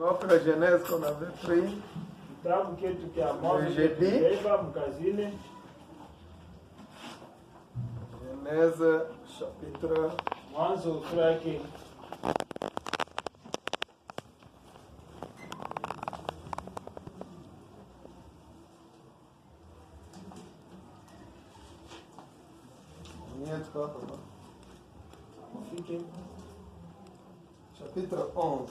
Notre Genèse qu'on avait pris le jeudi. Genèse chapitre 11.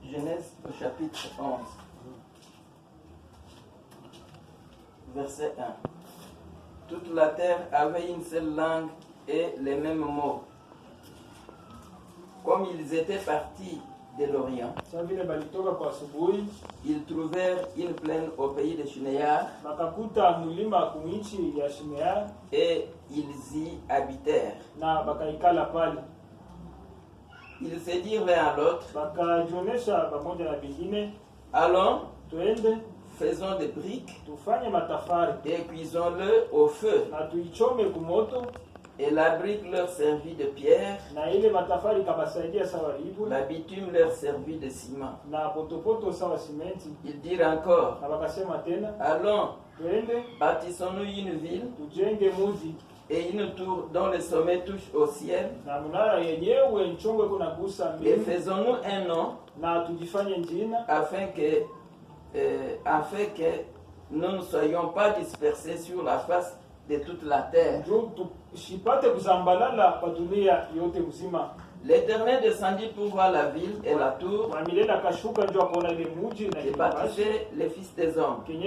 Genèse au chapitre 11, verset 1. Toute la terre avait une seule langue et les mêmes mots. Comme ils étaient partis de l'Orient, ils trouvèrent une plaine au pays de Shinéar et ils y habitèrent. Ils se dirent l'un à l'autre, allons, faisons des briques et cuisons-le au feu. Et la brique leur servit de pierre, la bitume leur servit de ciment. Ils dirent encore, allons, bâtissons-nous une ville et une tour dont le sommet touche au ciel, et faisons-nous un nom afin que nous ne soyons pas dispersés sur la face de toute la terre. L'Éternel descendit pour voir la ville et la tour et baptisait les fils des hommes. Et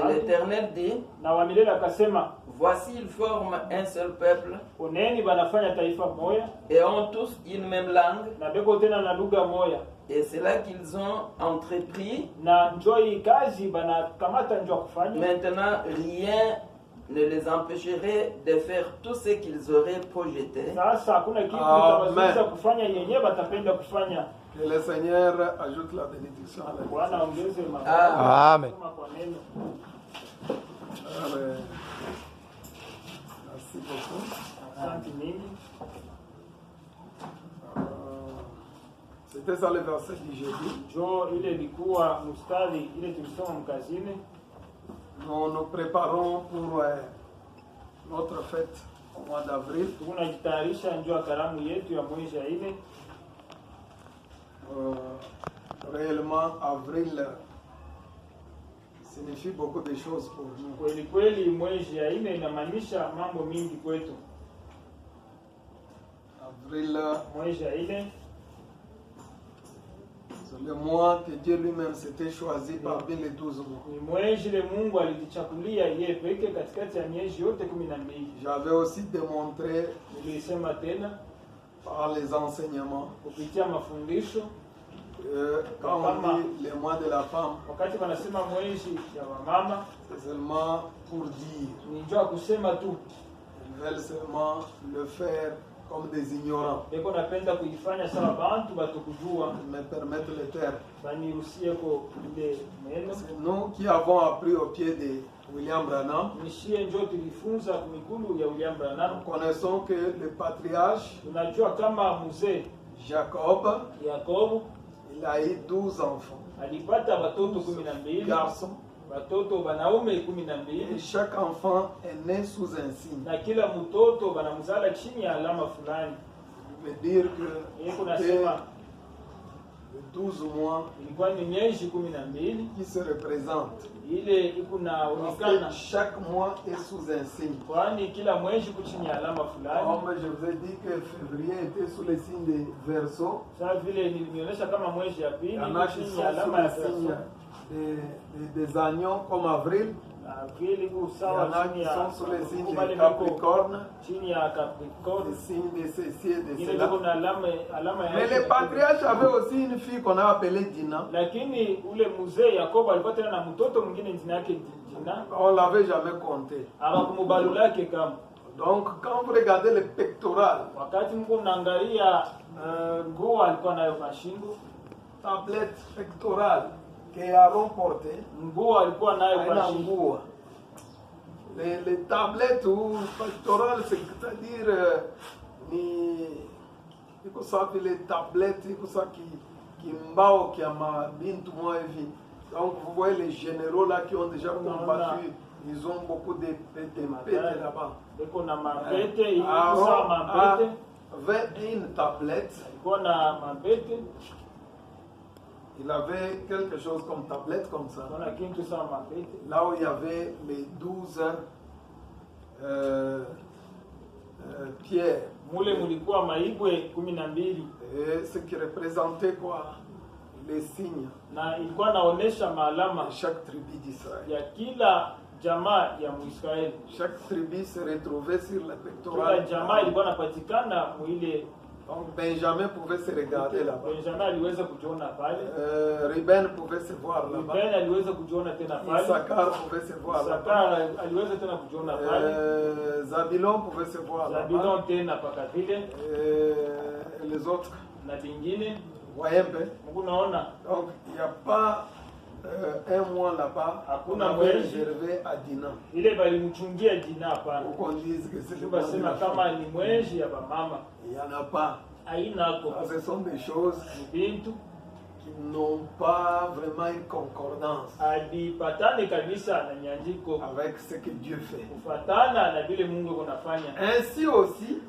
l'Éternel dit, voici ils forment un seul peuple et ont tous une même langue. Et c'est là qu'ils ont entrepris. Maintenant, rien ne les empêcherait de faire tout ce qu'ils auraient projeté. Amen. Que le Seigneur ajoute la bénédiction à la vie. Amen. Merci beaucoup. C'était ça le verset du jeudi. Nous nous préparons pour notre fête au mois d'avril. Réellement, avril signifie beaucoup de choses pour nous. Avril, c'est le mois que Dieu lui-même s'était choisi parmi les 12 mois. J'avais aussi démontré par les enseignements quand on dit le mois de la femme, c'est seulement pour dire. Ils veulent seulement le faire comme des ignorants. Ils me permettent le terme. C'est nous qui avons appris au pied de William Branham. Nous connaissons que le patriarche Jacob, il a eu 12 enfants. 12 garçons. Et chaque enfant est né sous un signe. Ça veut dire que c'était le 12 mois qui se représentent. Parce que chaque mois est sous un signe. Comme je vous ai dit que février était sous le signe des Verseaux. Il y en a qui sont sous le signe des agneaux comme avril. Il y en a qui sont sous les signes de Capricorne, les signes de ceci et de cela. Mais le patriarche avait aussi une fille qu'on a appelée Dina. On ne l'avait jamais compté. Donc quand vous regardez le pectoral, tablette pectorale que Aaron portait. Les tablettes ou pectorales, c'est-à-dire les tablettes qui mbao qui a ma bintu moi vie. Donc vous voyez les généraux là qui ont déjà combattu, ils ont beaucoup de pètes là-bas. Aaron avait une tablette. Il avait quelque chose comme tablette comme ça. Là où il y avait les 12 pierres. Et ce qui représentait quoi? Les signes. Chaque tribu d'Israël. Chaque tribu se retrouvait sur la pectorale. Donc Benjamin pouvait se regarder là-bas. Ruben pouvait se voir là-bas. Issachar pouvait se voir là-bas. Zabilon pouvait se voir là-bas. Les autres. Voyez bien. Donc il n'y a pas un mois là-bas, on avait réservé à Dina. Ou qu'on dise que c'est le mois de la femme. Il n'y en a pas. Ce sont des choses qui n'ont pas vraiment une concordance avec ce que Dieu fait. Ainsi aussi,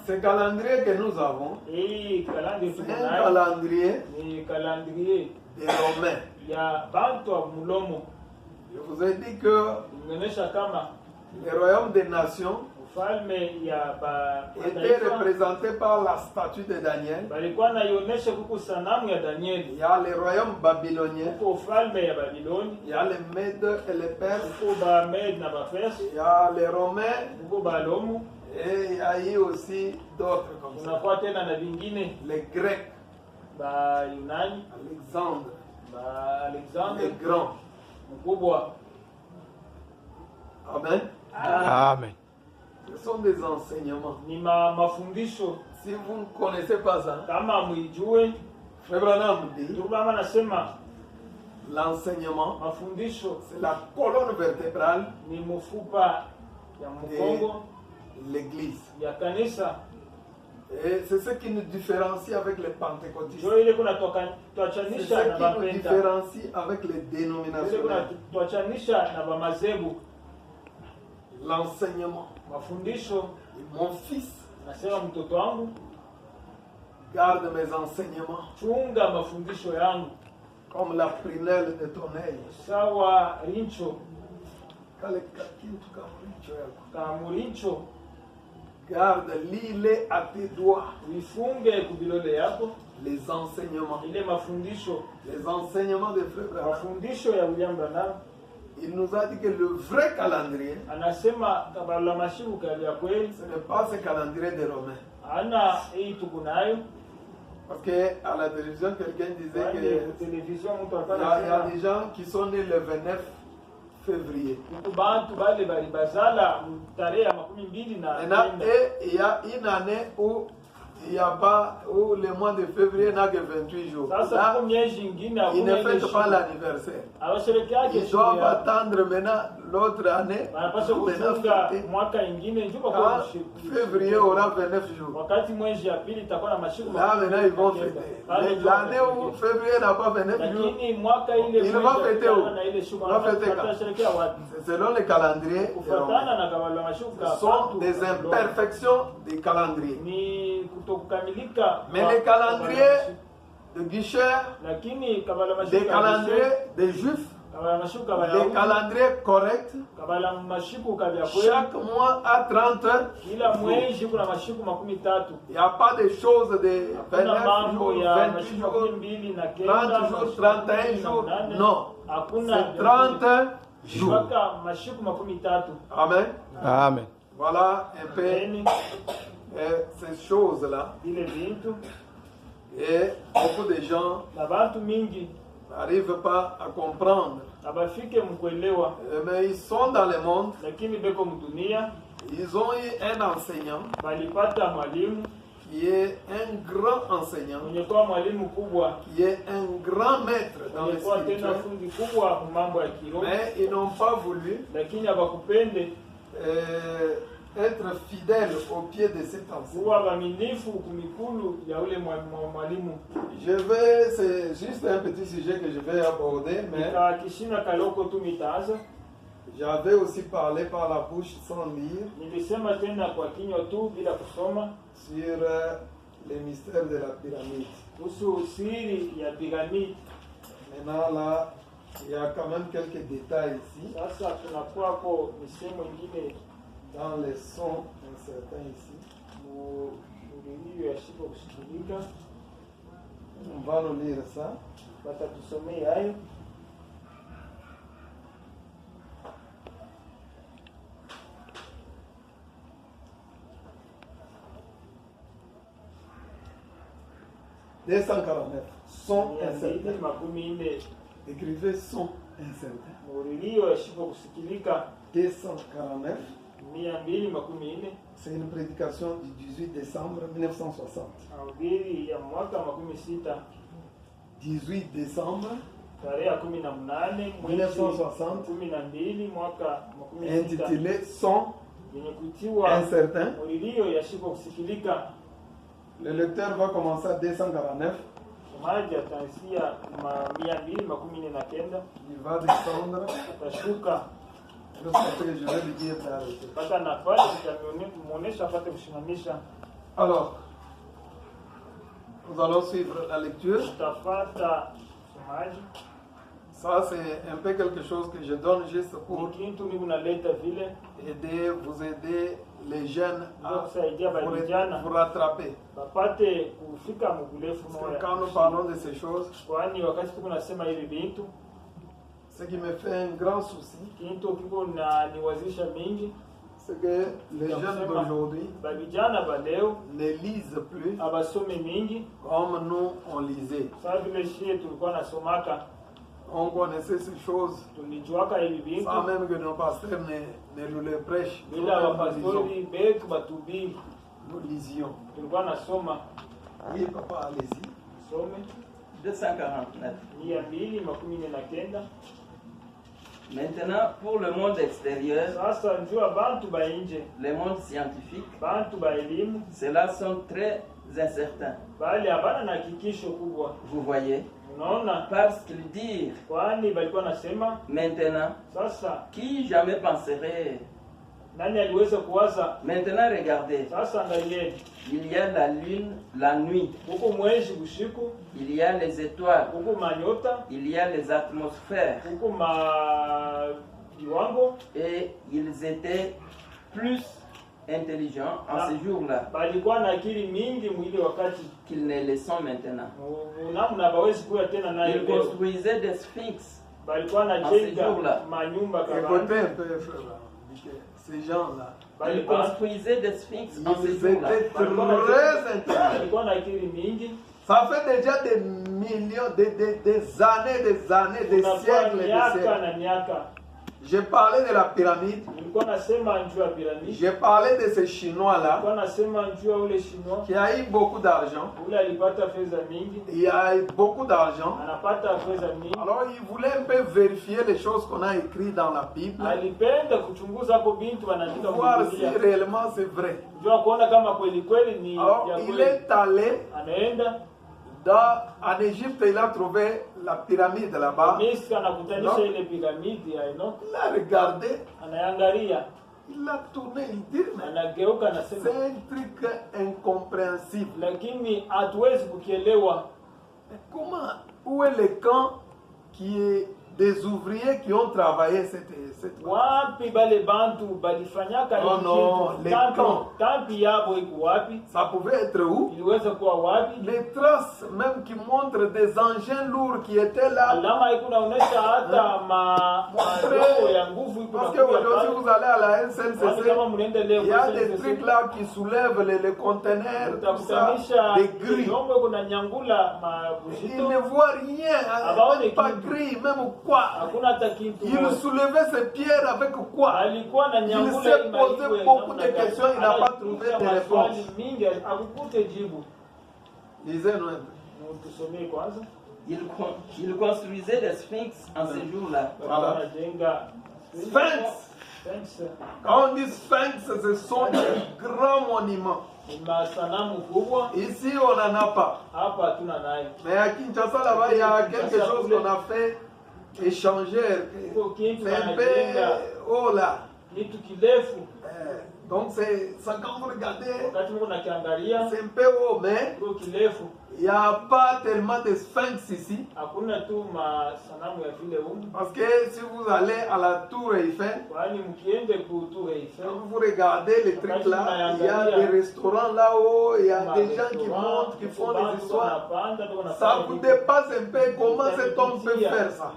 ce calendrier que nous avons, c'est un calendrier des Romains. Je vous ai dit que le royaume des nations était représenté par la statue de Daniel. Il y a le royaume babylonien. Il y a les Mèdes et les Perses. Il y a les Romains. Et il y a eu aussi d'autres comme ça. Les Grecs. Alexandre. Les grands. Amen. Amen. Ce sont des enseignements. Si vous ne connaissez pas ça, Frère Branham dit l'enseignement, c'est la colonne vertébrale de l'Église. Et c'est ce qui nous différencie avec les pentecôtistes. C'est ce qui nous différencie avec les dénominations. L'enseignement. Mon fils garde mes enseignements comme la prunelle de ton œil. Garde, lis-les à tes doigts. Les enseignements. Les enseignements de Frère Branham. Il nous a dit que le vrai calendrier, ce n'est pas ce calendrier des Romains. Parce qu'à la télévision, quelqu'un disait qu'il y a des gens qui sont nés le 29 février. Et il y a une année où il n'y a pas, où le mois de février n'a que 28 jours. Là, ils ne fêtent pas l'anniversaire. Ils doivent attendre maintenant l'autre année. Quand février aura 29 jours. Là maintenant ils vont fêter. L'année où février n'a pas 29 jours, il va fêter où? Il va fêter quand? C'est selon le calendrier. Ce sont des imperfections du calendrier. Mais les calendriers de Guichet, les calendriers des Juifs, les calendriers corrects, chaque mois a 30 jours. Il n'y a pas de choses de 29 jours, 28 jours, 30 jours, 31 jours. Non, c'est 30 jours. Amen. Amen. Voilà un peu ces choses-là. Et beaucoup de gens n'arrivent pas à comprendre. Mais ils sont dans le monde. Ils ont eu un enseignant qui est un grand enseignant, qui est un grand maître dans le spirituel, mais ils n'ont pas voulu être fidèles au pied de cet enseignant. C'est juste un petit sujet que je vais aborder, mais j'avais aussi parlé par la bouche sans lire sur les mystères de la pyramide. Maintenant là, il y a quand même quelques détails ici. Dans les sons incertains ici. On va nous lire ça. « 249. Son incertain. » Écrivez son incertain. 249. C'est une prédication du 18 décembre 1960. 18 décembre 1960, intitulé Son incertain. Le lecteur va commencer à 249. Il va descendre. Je vais lui dire d'arrêter. Alors, nous allons suivre la lecture. Ça, c'est un peu quelque chose que je donne juste pour vous aider les jeunes à vous rattraper. Parce que quand nous parlons de ces choses, ce qui me fait un grand souci, c'est que les jeunes d'aujourd'hui ne lisent plus comme nous on lisait. On connaissait ces choses sans même que nos pasteurs ne nous les prêchent. Nous lisions. Oui, papa, allez-y. 249. Maintenant, pour le monde extérieur, les mondes scientifiques, ceux-là sont très incertains. Vous voyez? Parce qu'ils disent maintenant, qui jamais penserait? Maintenant, regardez. Il y a la lune, la nuit. Il y a les étoiles. Il y a les atmosphères. Et ils étaient plus intelligents en ce jour-là qu'ils ne le sont maintenant. Ils construisaient des sphinx en ce jour-là. Écoutez un peu, ces gens-là. Ils construisaient des sphinx en ce jour-là. Ils étaient très intelligents. Ça fait déjà des millions, des années, des siècles et des siècles. J'ai parlé de la pyramide. J'ai parlé de ces Chinois-là qui a eu beaucoup d'argent. Il a eu beaucoup d'argent. Alors ils voulaient un peu vérifier les choses qu'on a écrites dans la Bible. Voir si réellement c'est vrai. Alors il est allé en Égypte, il a trouvé la pyramide là-bas. Il a regardé, il a tourné, il dit, c'est un truc incompréhensible. Comment, où est le camp qui est des ouvriers qui ont travaillé cette wapi bale bantu balifanyaka hivi kitu kambi yabo iko wapi? Ça pouvait être où? Iliweza kuwa wapi? Les traces même qui montrent des engins lourds qui étaient là. Alama iko naonesha hata maroho ya nguvu iko. Parce que aujourd'hui vous allez à la SNCC, il y a des trucs là qui soulèvent les conteneurs, tout ça, des grilles. Ils ne voient rien, pas gris, même quoi? Il soulevait ses pierres avec quoi? Il s'est posé beaucoup de questions, il n'a pas trouvé de réponse. Lisez-nous un peu. Il construisait des sphinx en ce jour-là. Voilà. Sphinx. Quand on dit sphinx, ce sont des grands monuments. Ici, on n'en a pas. Mais à Kinshasa, là-bas, il y a quelque chose qu'on a fait échanger. C'est un peu haut là. Donc, ça, quand vous regardez, c'est un peu haut, mais il n'y a pas tellement de sphinx ici. Parce que si vous allez à la Tour Eiffel, quand vous regardez les trucs là, il y a des restaurants là-haut, il y a des gens qui montent, qui font des histoires. Ça vous dépasse un peu. Comment cet homme peut faire ça?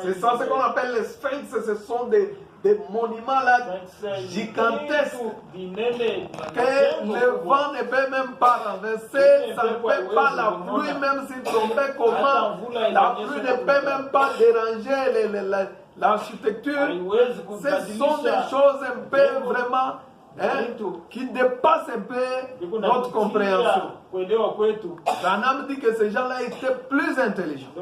C'est ça ce qu'on appelle les sphinx. Ce sont des monuments là gigantesques que le vent ne peut même pas renverser, ça ne peut pas la pluie, même s'il tombait comment, la pluie ne peut même pas déranger l'architecture. Ce sont des choses un peu vraiment qui dépassent un peu notre compréhension. Branham dit que ces gens-là étaient plus intelligents.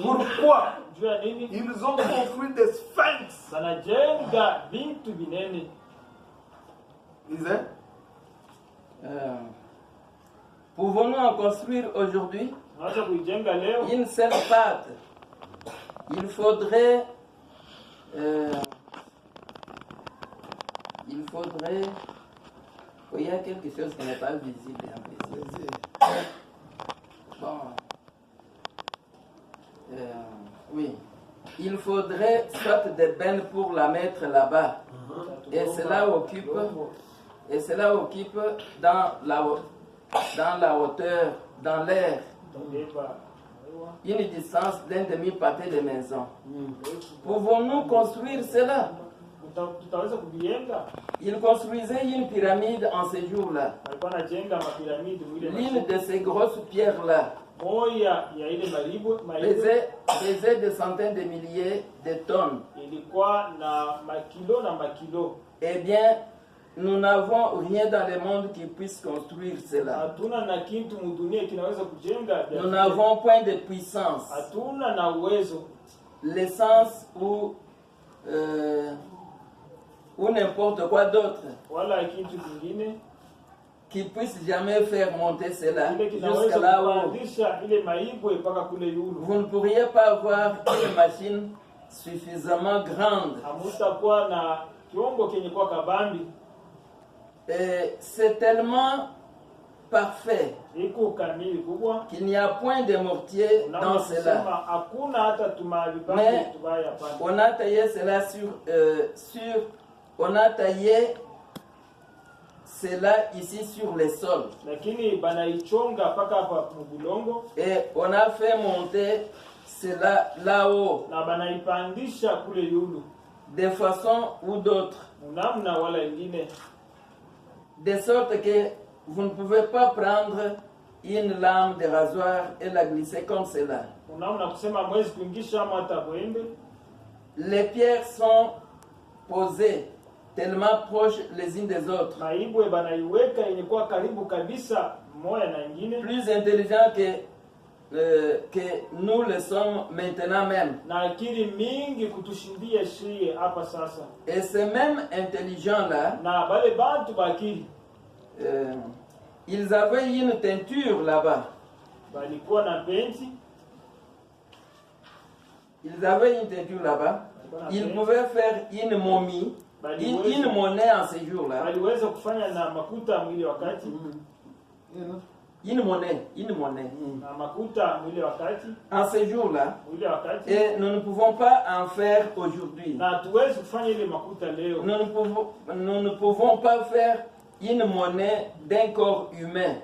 Pourquoi? Ils ont construit des sphinx. Disait, pouvons-nous en construire aujourd'hui une seule pâte? Il faudrait il y a quelque chose qui n'est pas visible. Bon. Oui. Il faudrait soit des bennes pour la mettre là-bas. Et cela occupe dans la hauteur, dans l'air, une distance d'un demi-pâté de maison. Pouvons-nous construire cela? Il construisait une pyramide en ce jour-là. L'une de ces grosses pierres-là pesait des centaines de milliers de tonnes. Eh bien, nous n'avons rien dans le monde qui puisse construire cela. Nous n'avons point de puissance, l'essence ou n'importe quoi d'autre qui puisse jamais faire monter cela jusqu'à là-haut. Vous ne pourriez pas avoir une machine suffisamment grande. Et c'est tellement parfait qu'il n'y a point de mortier dans cela. Mais on a taillé cela on a taillé cela ici sur le sol. Et on a fait monter cela là-haut de façon ou d'autre. De sorte que vous ne pouvez pas prendre une lame de rasoir et la glisser comme cela. Les pierres sont posées tellement proches les unes des autres. Plus intelligents que nous le sommes maintenant même. Et ces mêmes intelligents-là, ils avaient une teinture là-bas. Ils avaient une teinture là-bas. Ils pouvaient faire une momie, une monnaie en ce jour-là. Une monnaie. En ce jour-là. Et nous ne pouvons pas en faire aujourd'hui. Nous ne pouvons pas faire une monnaie d'un corps humain.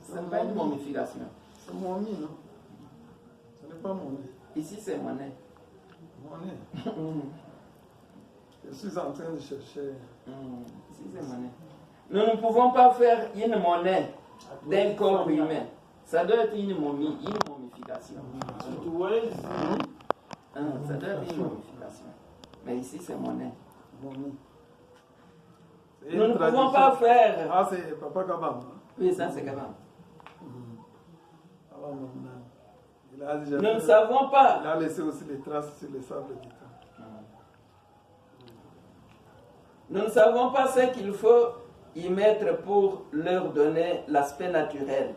Ce n'est pas une momification. C'est momie, non? Ce n'est pas monnaie. Ici, c'est monnaie. Monnaie. Je suis en train de chercher. Ici, c'est monnaie. Nous ne pouvons pas faire une monnaie d'un corps humain. Ça doit être une momification. Ça doit être une momification. Mais ici, c'est monnaie. Nous ne pouvons pas faire... Ah, c'est Papa Kabam. Oui, ça, c'est Kabam. Nous ne savons pas... Il a laissé aussi les traces sur les sables du temps. Nous ne savons pas ce qu'il faut y mettre pour leur donner l'aspect naturel.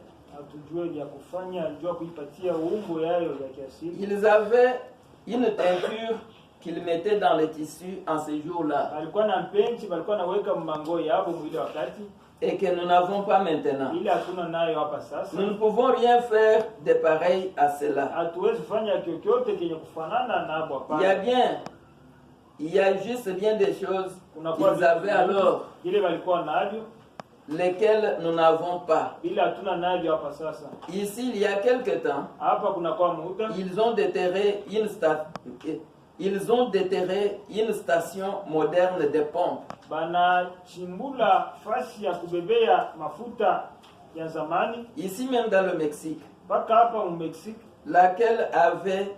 Ils avaient une teinture qu'ils mettaient dans les tissus en ces jours-là et que nous n'avons pas maintenant. Nous ne pouvons rien faire de pareil à cela. Il y a juste bien des choses qu'ils avaient alors, lesquelles nous n'avons pas. Ici, il y a quelque temps, ils ont déterré une station moderne de pompe. Ici même dans le Mexique, laquelle avait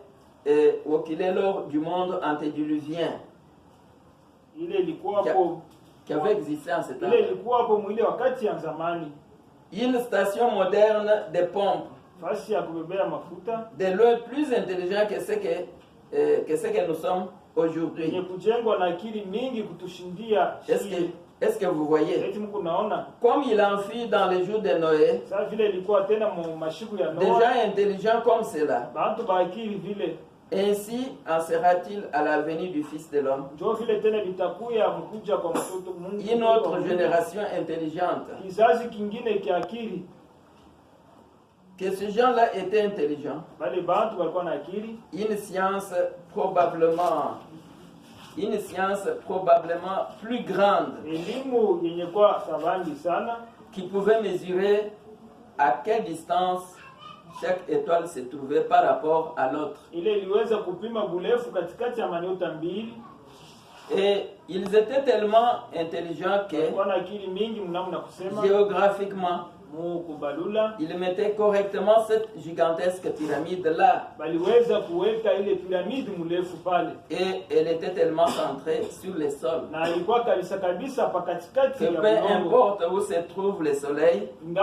occupé lors du monde antédiluvien, qui avait existé en ce temps. Une station moderne de pompe, de loin plus intelligent que ce que nous sommes aujourd'hui. Est-ce que vous voyez? Comme il en fut dans les jours de Noé, déjà intelligent comme cela, ainsi en sera-t-il à la venue du Fils de l'homme. Une autre génération intelligente. Que ces gens-là étaient intelligents. Une science probablement plus grande, qui pouvait mesurer à quelle distance chaque étoile se trouvait par rapport à l'autre. Et ils étaient tellement intelligents que géographiquement, ils mettaient correctement cette gigantesque pyramide-là. Et elle était tellement centrée sur le sol que peu importe où se trouve le soleil, il n'y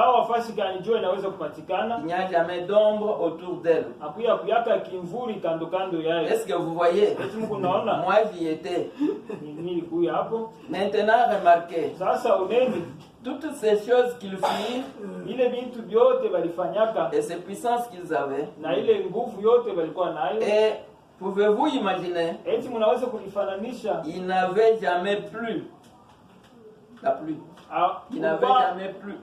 a jamais d'ombre autour d'elle. Est-ce que vous voyez? Moi, j'y étais. Maintenant, remarquez. Toutes ces choses qu'ils firent et ces puissances qu'ils avaient, et pouvez-vous imaginer, ils n'avaient jamais plu. La pluie. Ils n'avaient jamais plu.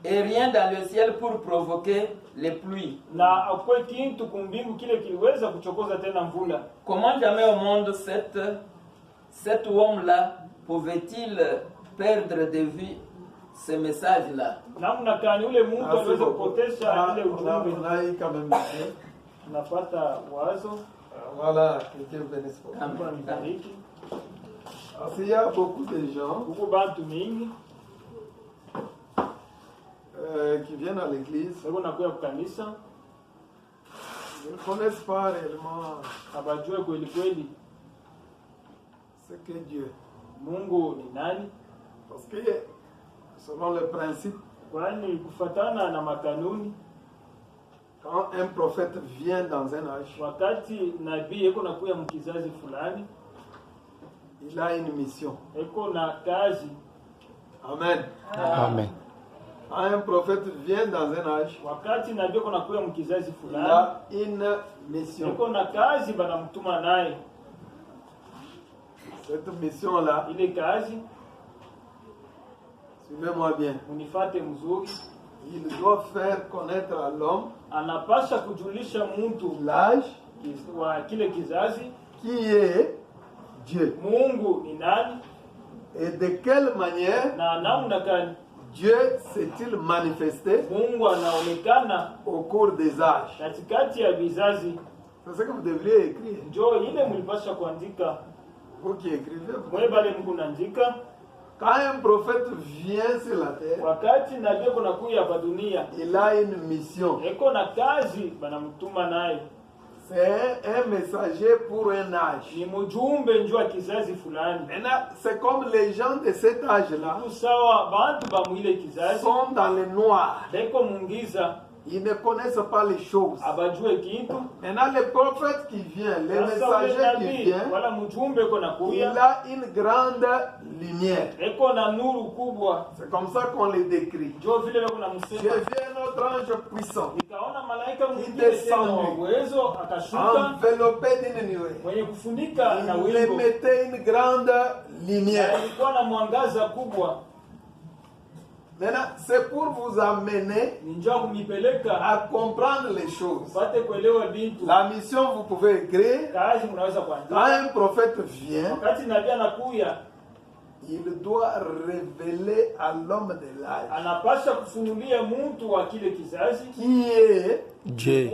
Et rien dans le ciel pour provoquer les pluies. Comment jamais au monde cet homme-là pouvait-il perdre de vue ce message-là? On a eu quand même voilà, que Dieu bénisse. Il y a beaucoup de gens qui viennent à l'église. Ils ne connaissent pas réellement ce que Dieu. Parce que selon le principe, quand un prophète vient dans un âge, il a une mission. Amen. Amen. Quand un prophète vient dans un âge, il a une mission. Cette mission-là, suivez-moi bien, il doit faire connaître à l'homme l'âge qui est Dieu et de quelle manière Dieu s'est-il manifesté au cours des âges. C'est ce que vous devriez écrire. Vous qui écrivez, Quand un prophète vient sur la terre, wakati nabii kunakuya hapa dunia, il a une mission. eko na kazi banamtuma naye. C'est un messager pour un âge. Ni mjumbe njoo kizazi fulani. C'est comme les gens de cet âge-là sawa bantu ba mwile kizazi sont dans le noir. Beko mungiza. Ils ne connaissent pas les choses. Abajue kintu. Maintenant, le prophète qui vient, le messager qui vient, il a une grande lumière. C'est comme ça qu'on le décrit. J'ai vu un autre ange puissant qui descendait, enveloppé d'une nuée. Il émettait une grande lumière. Maintenant, c'est pour vous amener à comprendre les choses. La mission, vous pouvez écrire. Quand un prophète vient, il doit révéler à l'homme de l'âge qui est Dieu.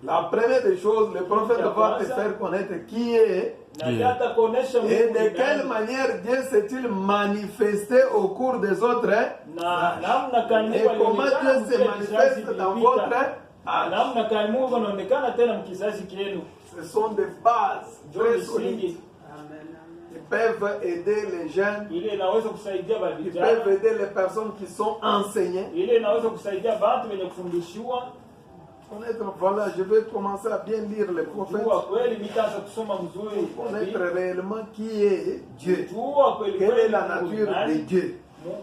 La première des choses, le prophète va te faire connaître qui est Dieu. Et de quelle manière Dieu s'est-il manifesté au cours des autres âges. Et comment Dieu se manifeste dans votre âge. Ce sont des bases très solides. Ils peuvent aider les jeunes. Ils peuvent aider les personnes qui sont enseignées. Voilà, je vais commencer à bien lire les prophètes pour connaître réellement qui est Dieu, quelle est la nature de Dieu,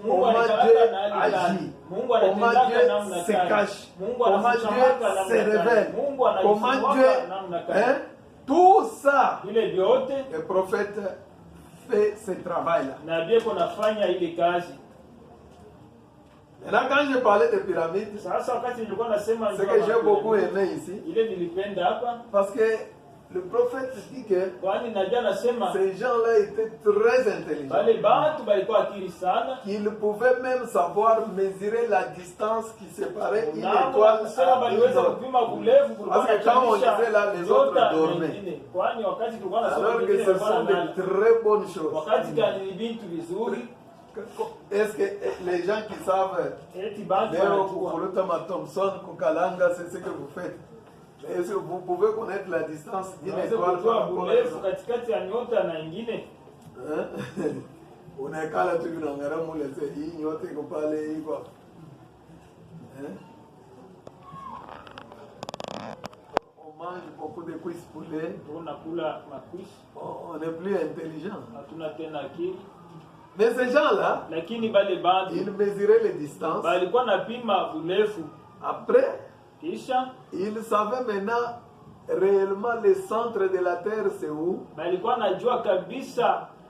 comment Dieu agit, comment Dieu se cache, comment Dieu se révèle, comment Dieu... tout ça, le prophète fait ce travail-là. Maintenant, quand je parlais de pyramides, c'est que j'ai beaucoup aimé ici. Parce que le prophète dit que ces gens-là étaient très intelligents. Qu'ils pouvaient même savoir mesurer la distance qui séparait une étoile à une autre. Parce que quand on disait là, les autres dormaient. Alors que ce sont de très bonnes choses. Est-ce que les gens qui savent Thompson, Kukalanga, c'est ce que vous faites? Est-ce que vous pouvez connaître la distance d'une étoile par rapport à l'autre? Unakala tu vinaongera mule se hii nyote iko pale iko. On mange beaucoup de cuisses poulet. On est plus intelligent. Mais ces gens-là, ils mesuraient les distances. Après, ils savaient maintenant réellement le centre de la terre c'est où.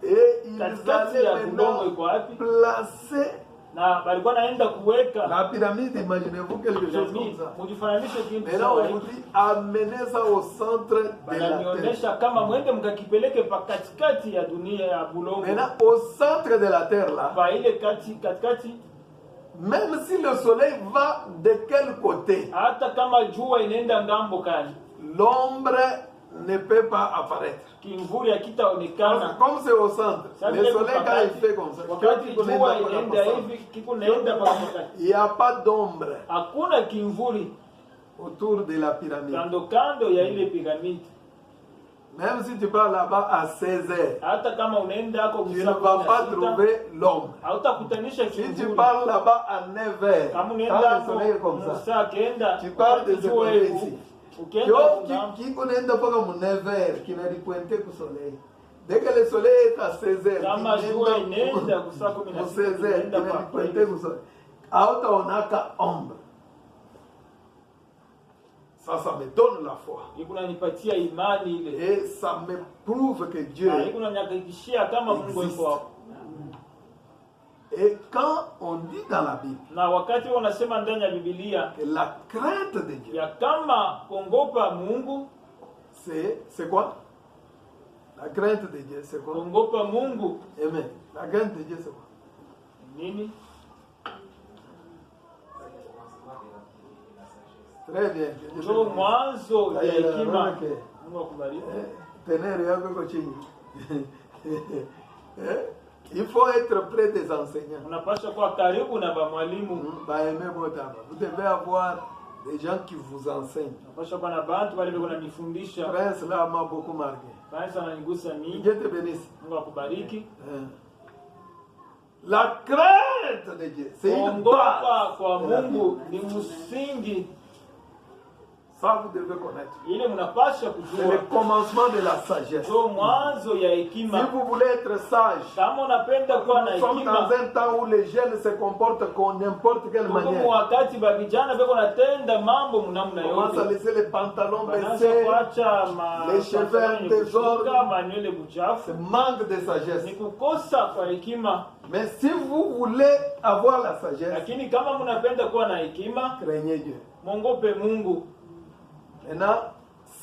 Et ils allaient maintenant placer la pyramide. Imaginez-vous quelque chose comme ça. Maintenant on vous dit amenez ça au centre de la terre. Maintenant au centre de la terre là, même si le soleil va de quel côté, l'ombre ne peut pas apparaître. Comme c'est au centre, le soleil quand il fait comme ça, il n'y a pas d'ombre autour de la pyramide. Même si tu pars là-bas à 16 heures, tu ne vas pas trouver l'ombre. Si tu pars là-bas à 9 heures, quand le soleil est comme ça, tu pars de ce côté ici. Qui connaît pas comme 9 heures, qui n'a pas pointé pour le soleil. Dès que le soleil est à 16 heures, pour 16 heures, qui n'a pas pointé pour le soleil. On n'a qu'à ombre. Ça me donne la foi. Et ça me prouve que Dieu existe. Et quand on dit dans la Bible que la crainte de Dieu, c'est quoi? La crainte de Dieu, c'est quoi? Amen. La crainte de Dieu, c'est quoi? Très bien. Tenere yako iko chini. Il faut être près des enseignants. Vous devez avoir des gens qui vous enseignent. Prince là m'a beaucoup marqué. Dieu te bénisse. La crainte de Dieu, c'est une base. Ça, vous devez connaître. C'est le commencement de la sagesse. Si vous voulez être sage, nous sommes dans un temps où les jeunes se comportent comme n'importe quelle manière. On commence à laisser les pantalons baissés, les cheveux en désordre. C'est manque de sagesse. Mais si vous voulez avoir la sagesse, craignez Dieu. Maintenant,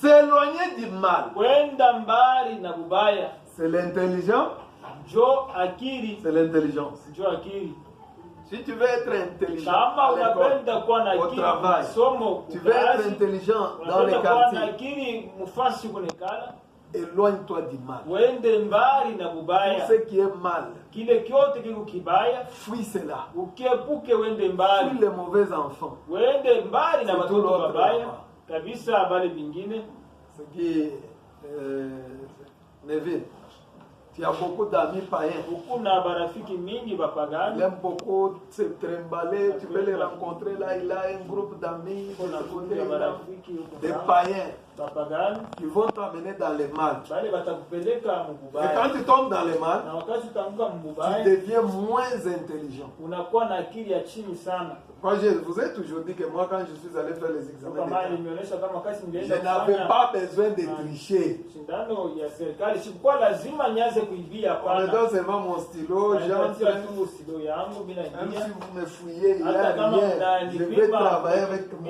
s'éloigner du mal. C'est l'intelligence. C'est l'intelligence. Si tu veux être intelligent à l'école, au travail, tu veux être intelligent dans les quartiers, éloigne-toi du mal. Tout ce qui est mal, fuis cela. Fuis les mauvais enfants. C'est tout l'autre. Ce qui Neville, tu as beaucoup d'amis païens. Il aime beaucoup se trimballer. Tu peux les rencontrer là. Il a un groupe d'amis des païens qui vont t'amener dans le mal. Et quand tu tombes dans le mal, tu deviens moins intelligent. Moi, je vous ai toujours dit que moi, quand je suis allé faire les examens d'État, je n'avais pas besoin de tricher. On me donne seulement mon stylo, même si vous me fouillez, il n'y a rien. Je vais travailler avec moi.